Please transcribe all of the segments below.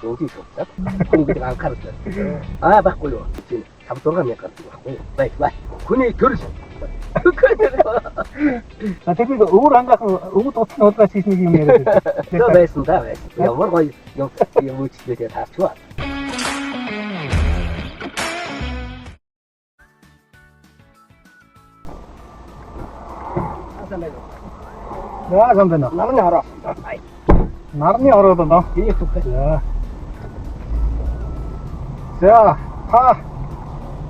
어디 있었다? 공부를 안 가르쳐. 아, 바꿔요. 지금 잠도가 몇 가지 바꿔요. 빨리. 군이 들으셔. 나 대표가 의무를 안 가서 의무 또 어디가 지시는 게 있네. 저 됐습니다. 야, 뭐라고 요 집에 다 좋아. 야, 선배나. 나는 알아. 나름이 알아도 너. 이게 좋게. 자,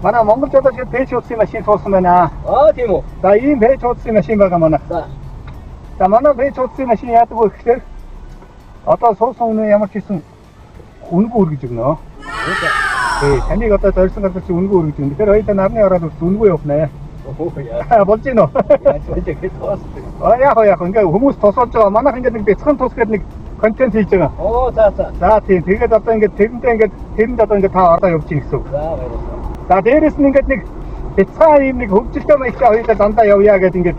mana Монгол жолооч пэйж утсын машин суусан байна. Тийм үү. За, ийм пэйж утсын машин байгаа манай. За, манай пэйж утсын машин яадаг вэ гэхээр одоо суусан үнэ ямар ч гэсэн үнэгүй үргэж өгнө. Таныг одоо зорьсон газар чи үнэгүй үргэж өгнө. Тэгэхээр хоёулаа нарны ороод үнэгүй явна. Болж гин үү? Яг ингээ хүмүүс тусалж байгаа. Манайх ингээ нэг бяцхан тус гэдэг нэг контент хийж байгаа. За тийм. Тэгээд одоо ингээ тэрэнд одоо ингээ та ороо явж гин гэсэн үг. За дээрэс нь ингээд нэг бяцхан ийм нэг хөгжилтэй маягтай хоёулаа дандаа явъя гэдэг ингээд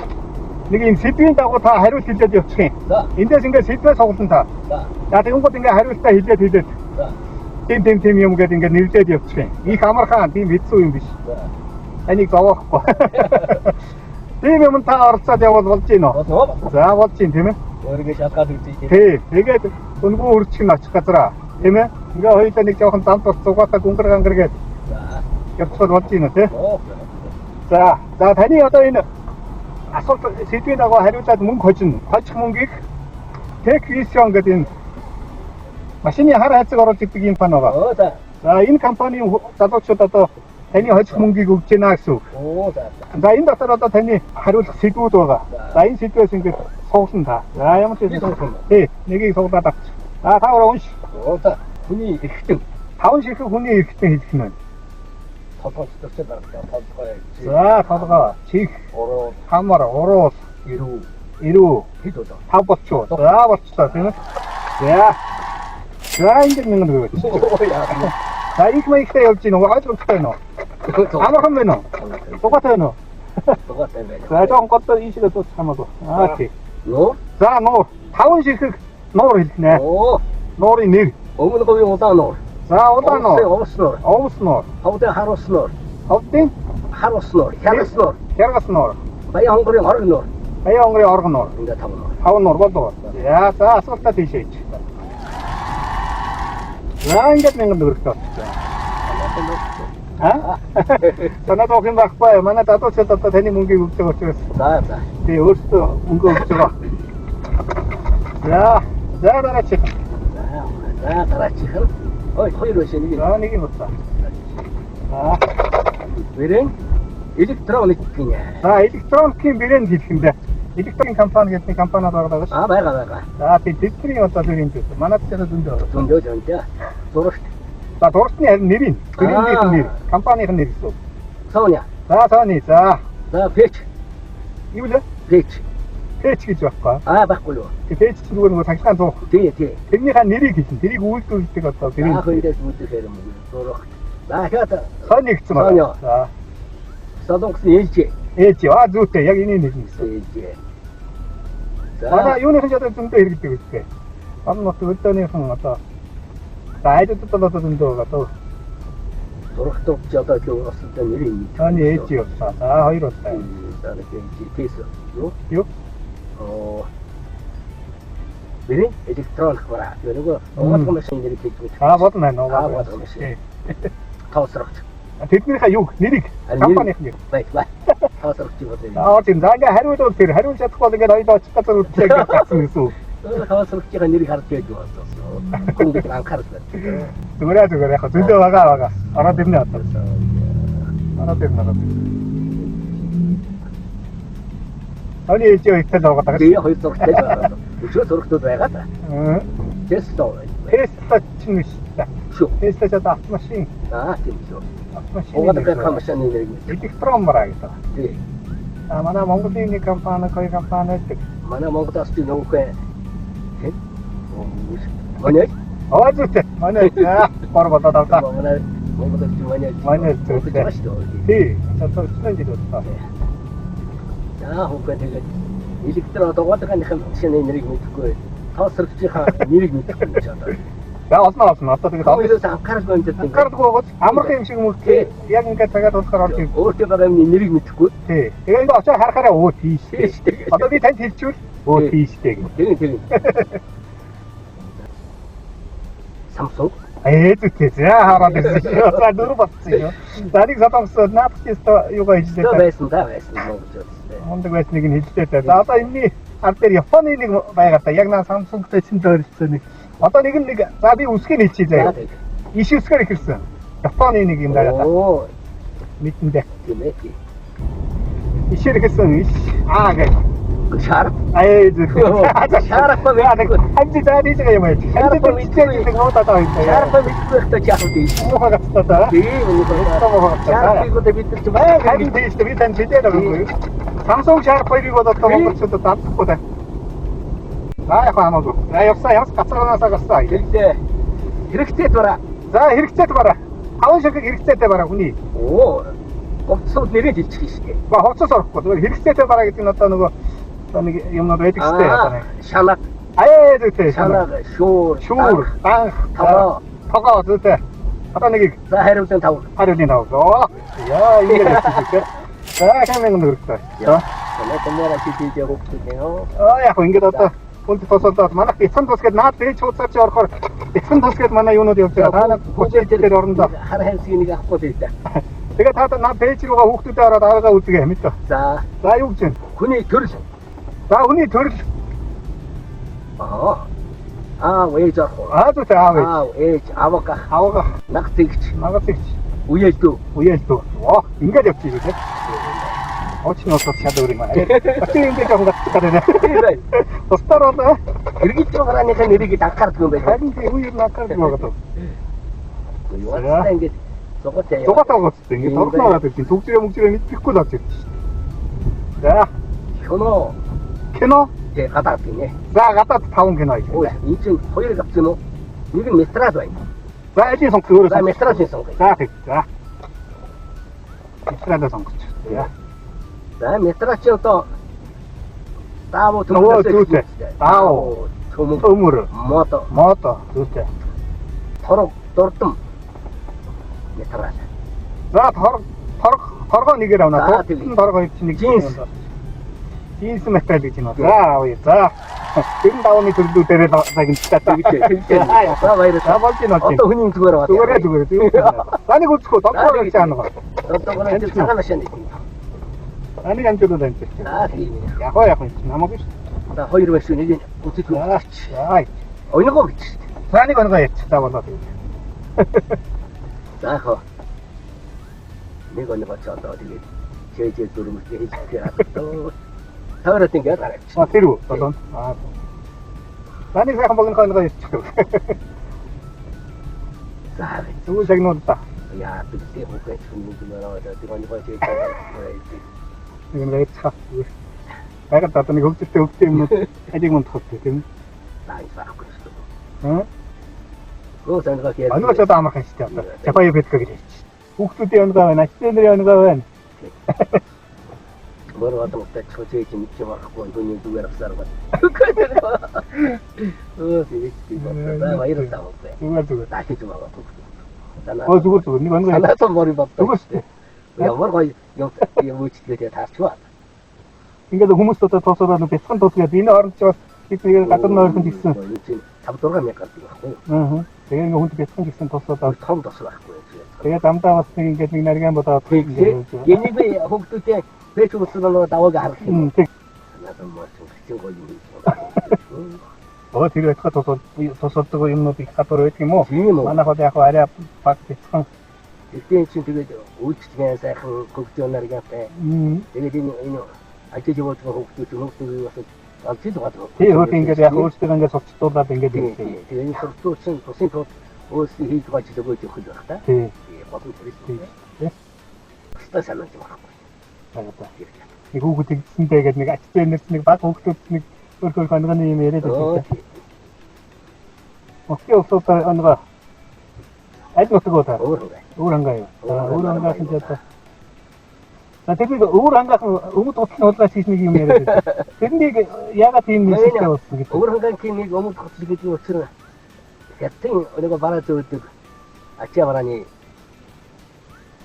нэг юм сэдвийн дагуу та хариулт хэлээд явчих юм. Эндээс ингээ сэдвээ соглон та. За тэгэнгүүт ингээ хариултаа хэлээд. Тийм юм гэдэг ингээ нэрлээд явчих юм. Их амархан тийм хэцүү юм биш. Энийг зовоохгүй. Тийм юм та орцоод явбал болж гин үү? За болж гин тийм ээ. өөрийгөө шалгаад үзье. Тий. Тэгээд үнгүй үрчих нь очих газараа. Тийм ээ. Ингээ хоёулаа нэг жоохон замд цугаатаа гүнгэр гээд явцад болж гин үү тий? За таны одоо энэ асуулт сэдвийн дагуу хариулаад мөнгө хожно. Хожих мөнгийг Techvision гэдэг энэ машины хар хайцаг оруулж идэг юм пан байгаа. За энэ компанийн залуучууд одоо таны хожих мөнгийг өгч гинэ гэсэн үг. За энэ дотор одоо таны хариулах сэдвүүд байгаа. За энэ сэдвээс ингээд суулна та. За ямар ч юм суулна. Тий, нэгийг суулгаад авчих. Та унш. Хүний эрхтэн. 5 ширхэг хүний эрхтэн хэлэх нь байна. толгой толгой. За толгой, чих, хамар, уруус, ирүү хэд удаа? 5 болчихоо. За болчихлоо тийм ээ. За ингэ нэг нэг. За их маягтай явж гин үү? Ойлгомжтой байна уу? Амархан байна уу? Дугаатай байна уу? Дугаатай байна. За жоохон голдоо ийшээ дуусах хамаагүй. Тий. Нуур? За нуур. 5 ширхэг нуур хэлнэ. Нуурын нэр. Өмнө говийн удаан нуур. За удаан нуур. Овс нуур. Ховдын харуус нуур. Ховдын харуус нуур. Хяргас нуур. Хяргас нуур. Баян хонгорын оргон нуур. Баян хонгорын оргон нуур. Ингээ 5 нуур. 5 нуур болов. За асуултаа тийшээ ич. За ингээд мянган төгрөгтэй болчихсон. Санаад авах юм байхгүй. Манай дадуучид одоо таны мөнгийг өгч байгаа учраас. За. Би өөртөө мөнгө өгч байгаа. За дараачих. За дараачих. Ой, хоёр биш нэг. За нэг юм болоо. За. Брэнд электроник гинэ. За электроникийн брэнд хэлэх юм даа. Электроник компани гэдэг нэг компаниуд байгаа шүү. Байгаа. За тэдний одоо тэр юм дээ. Манайд ч зөндөө. Зурагт. За дурсны харин нэр нь. Брэндийн нэр. Компанийн нэр гэсэн. Sony. За Sony. За Peach. Юу лээ? Peach. Peach гэж байхгүй. Байхгүй юу. Peach зүгээр нэг цахилгаан зуух. Тий. Тэрнийхээ нэрийг хэлсэн. Тэрийг үйлдвэрлэдэг одоо брэнд. Хоёрээс үүдээр юм. Зурагт. За Sony гэсэн байна. За. Солонгос ээлж. Зүйтэй. Яг энэ нэг юм. За юуныхан ч одоо зөндөө хэрэгдэг үстэй. Орон нутгийн хөдөөний одоо айдуудад бол одоо зөндөө одоо зурагт өгч одоо өөрсдөө нэр юм. Таны ээж явсан. За хоёр удаа. За нэг GPS юу? Бэрийн электроник бараа. Нөгөө угаалгын машин нэрийг хэлж байна. Бодно байна. Угаалгын машин. Тоосрогч. Тэднийхээ юу нэрийг компанийн нэр. Бай. Тоосрогч юу гэдэг. Тийм. За ингээ хариулвал тэр хариулж чадахгүй ингээ хоёул очих газар үтлээ гэж гацсан гэсэн үг. Тоосрогчийн нэрийг харж байж байгаа. Күндэг анхаарал. Зүгээр яг зөндөө байгаа. Ороод ирнэ одоо. Ороод ирнэ. Аны ээж ихтэй л байгаа. Би хоёр зургтай байгаа. Өчигдөр зургтууд байгаа та. Tesla чинь шүү. Tesla ч автомашин. Тийм шүү. Автомашин. Угаалгын машины нэр. Электрон мараа гэдэг. Тий. Манай Монголын нэг компани, хоёр компани гэдэг. Манай Монголоос би нөхөө. Манай зүйтэй. Манай гор болоод авлаа. Манай Монголоос манай зүйтэй. Тий. Одоо ч жил боллоо. Хүүхэд тэгээд электрон угаалгын машины нэрийг мэдэхгүй. Тоосрогчийн нэрийг мэдэхгүй ч одоо. За олно. Одоо тэгээд Хоёроос анхаарал гомдод юм. анхаардаггүй амарх юм шиг мөртлөө яг ингээд цагаад болохоор орж ирв. Өөртөө байгаа юмны нэрийг мэдэхгүй. Тий. Тэгээ ингээд очоо харахаараа өө тийштэй. Тийштэй. Одоо би танд хэлчихвэл өө тийштэй гэх. Тийм. Samsung. Зүйтэй. За хараад ирсэн. За дөрөв батсан юм. За нэг сатамсад наадах тест юугаа Тэ хийжлээ. байсан Монгол зүйлстэй. Мундаг байсныг нь хэллээ. За одоо энэний аль дээр Японы нэг байгаа та. Яг наа Samsung-тэй чинь тойролцоо нэг. Одоо нэг за би үсгээр хэлчихье заяа. Иш үсгээр ихэрсэн. Японы нэг юм байгаа та. Оо, Мэдэндээ. тийм ээ. Ишээр ихэрсэн. Иш гэх. Шарп. Шарап яг хамжи заа диж байгаа юм аа. Шарап мэдчихээ нуудаа таа юм. Шарп мэдчихээ яах вэ? Муухай гацтаа та. Тийм үү. Шарпыг одоо бид нар ч Харин тийш би тань хэлээд байгаа юм. Samsung Sharp 2-ыг бол одоо монголчуудад даахгүй та. Яг хамаагүй. Явсаа ямс гацаанаасаа гарсаа. Хэрэгтэй бараа. За хэрэгцээт бараа. Хаван шиг хэрэгцээтэй бараа хүний. Оо. Говцсууд нэрээ хэлчих шүү дээ. Ба хоцос орохгүй. Зүгээр хэрэгцээтэй бараа гэдэг нь одоо нөгөө нэг юм байдаг шүү дээ. Шанаа. Зүйтэй. Шанаа, шуур, анх, тогоо зүйтэй. Одоо нэг за хариулын 5. хариулын 5. Яа, ингэ хэлчихээ. За хэмээн нүртэй. За. Нэмэрэ хийдий явуулчихъя. Яг ингэж одоо хүнд тосолдоод манай бяцхан тус гэдэг наад бэж хуудасаар чи орохоор бяцхан тус гэдэг манай юунууд явж байгаа. Та нар бүжээл дээр орондоо хар хансгийг нэг авахгүй л дээ. тэгээ та наад бэж рүүгээ хүүхдүүдэд ороод аргаа үзгээ мэдээ. За. За юу гэж вэ? Хүний төрөл. За хүний төрөл. Ээж ах. Зүйтэй аав. Ээж авга. Нагтэгч. Үеэлдүү. Ингээд явчих тийм. Очень олсон чадвар юм аа. Очиж ингэж явах гэдэг. Тустаар бол Иргэж байгааныхаа нэрийг анхаардаг юм байна. харин тийм үеэр накардаг байгаа. Яа ингэж зугаатай. Зугаатай гоцтой. Ингэ торноо ороод ирсэн. Төгсрөө мэдчихгүй л орж ирсэн. За. Кино. Тэ гадаад гинэ. За гадаад 5 кино Ой, хийлээ. энэ чинь хоёр авсан юм уу? Нэг нь метраж байна. За ажийн сонгох өөрөө. За метражийн сонгоё. За тэг. За. Метражаа сонгоч. За. За метражийн одоо даавуу Нөгөө зүйтэй. Даавуу. Төмөр. Мото зүйтэй. Торог дурдам. Метраж. За торгоо нэгээр авна. За, тэг. Торгоо хийж нэг Джинс. Джинс метал гэж юм байна. За. Тэр давны төрлүүдээр загинцтай. За баярлалаа. За болж байна. Одоо хүний зүгээр байна. Зүгээр. За нэг үзэхгүй доктороор гэж аана. Одоо энэ цагаан машин нэг. Аны амжилт байна. За тийм. Яг намайг биш. За хоёр машин нэг үзэж За. ойногоо гэж. За нэг оногоо яц. За болоо. За хоо. Нэг оногоо ч одоо тэгээд чэжээ дөрмөстэй хийчихээ хатаа. Таврат ингээд гараач. Тэр үү? Болон. За нэг сайхан оногоо яц. За Зүгээр шагнууд та. яа бидээ хөөж хүмүүнээрээ тэр оногоо чэжээ. Нэг яцхаа. Яг одоо нэг хөвгөлтэй юм уу? Энийг мөн тохтой тийм. За энэ байхгүй шүү. Оо санаа хийе. Оногоо ч одоо амархан шүү дээ. Жапаа бэдгээ гэж хэлчих. Хүүхдүүдийн оногоо байна, ачтэнэрийн оногоо байна. Мөр одоотой чөжөөж мэдчих байхгүй түүний зүгээр авсаар байна. Оо тийм баярлалаа. Зүгээр. Дахиж байгаа. Зүгээр нэг оногоо. Санаа мөр бат. Зүгээр. Ямар гоё юм үүсгэлээ таарчваа. Ингээд хүмүүс одоо тоосоор нэг бяцхан тоос гэдэг энэ оронд ч бас бид нэг гадар нойрхон гисэн. 5-6 мянга гардаг байхгүй. Тэгээ ингээд хүнд бяцхан гисэн тоосоо том тос байхгүй. тэгээ дамдаа бас нэг ингээд нэг нарийн бодоод Энийг би хөгтөдөө пэч уусралаа давааг харах юм. Надад маш их гоё юм. оо тэр бяцхан тоосоо юмнууд их гадар байдаг юм уу? Тийм үү. Манайхад яг арай баг бяцхан. Тэгтээ чинь тэгээд үйлчлэгээ сайхан хөгжөө наргатай. Тэгээд энэ ажиж явуулж байгаа хөгжүүд бас алчид байгаа. Тийм үү ингээд яг өөрсдөө ингээд сурцуулаад ингээд тийм. Тэгээд энэ сурцуулсан тусын тул өөрсдөө хийж байгаа ажил өгөөж өгөх байх та. Тийм. Бодон хэрэгтэй. Өстой санаж байхгүй. Нэг хүүхэд ингэсэндээ гэдэг нэг ачтай нэрс нэг баг хүүхдүүд нэг өөр хоногны юм яриад байсан. Окей усаа онго. Айд нутгоо та. Өөр хангаа юу. Өөр хангаас нь одоо. За тэгээд өөр хангаас өмд туслын хулгай хийж нэг юм яриад байсан. Тэрнийг яагаад тийм мэсэлтэй болсон гэдэг. Өөр хангагийн нэг өмд туслыг гэж учраа. 대충 우리가 말아줘도 아치아바라니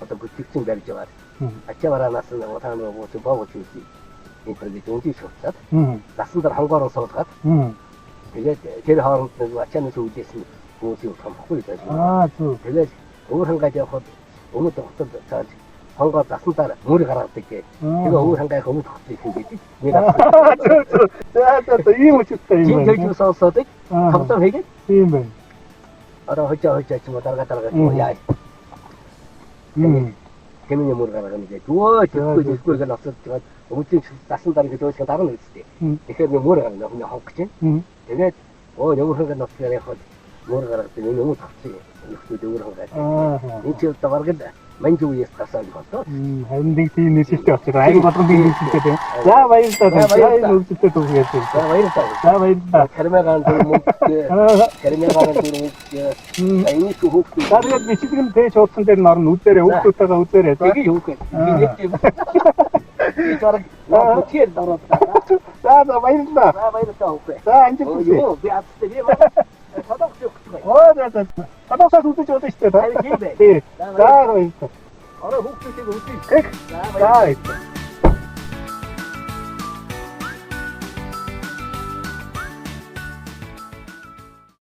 어떤 부tik진 별조가 아치아바라 나스는 못하는 거 좀 보고 주지 이들이 동지 좋다 나스들 한국어로 써서 이게 제일 하는 거 아치아는 좋겠습니다 고지로 좀 하고 있다 아주 그래 오늘 한 가지 하고 오늘 또 어떤 저 한국 나스들 머리 갈아뜯게 이거 오늘 한 가지 너무 좋지 그게 내가 저 이모 죽다 이모 지금 결정 써서도 감사하게 이모 알아 허자 좀 따라가 야 개미님 머리 갈아가는데 좋아 듣고 이거 나서 저 어묵진 나선다는 게 좋지 다른 거 있을 때 이렇게 머리 갈아가 그냥 하고 그치 이게 너무 한가 넣게 해 머리 갈아가 너무 좋지 이거 너무 한가 이제 또 말겠다 만족이 있었어 이것도 핸딩 팀이 시스템 라이브 같은 게 있을 때 야, 바이스다. 야, 이거 진짜 도구겠지. 야, 바이스다. 야, 바이스다. 캐르메간 도목 캐르메간 도목 아니 수국 나도 미치긴 대 좋던 데는 나는 우때래 옥도다가 우때래 되게 좋을 거야 이게 이 저랑 뭐 티에 떨었다 자, 바이스다. 자, 바이스다 오케이 자, 이제 보세요. 이거 왜 앞에 봐 사덕수 자. 사덕사 도도 저도 있어. 자, 바이스다. 어라 혹시 지금 자, 바이스다.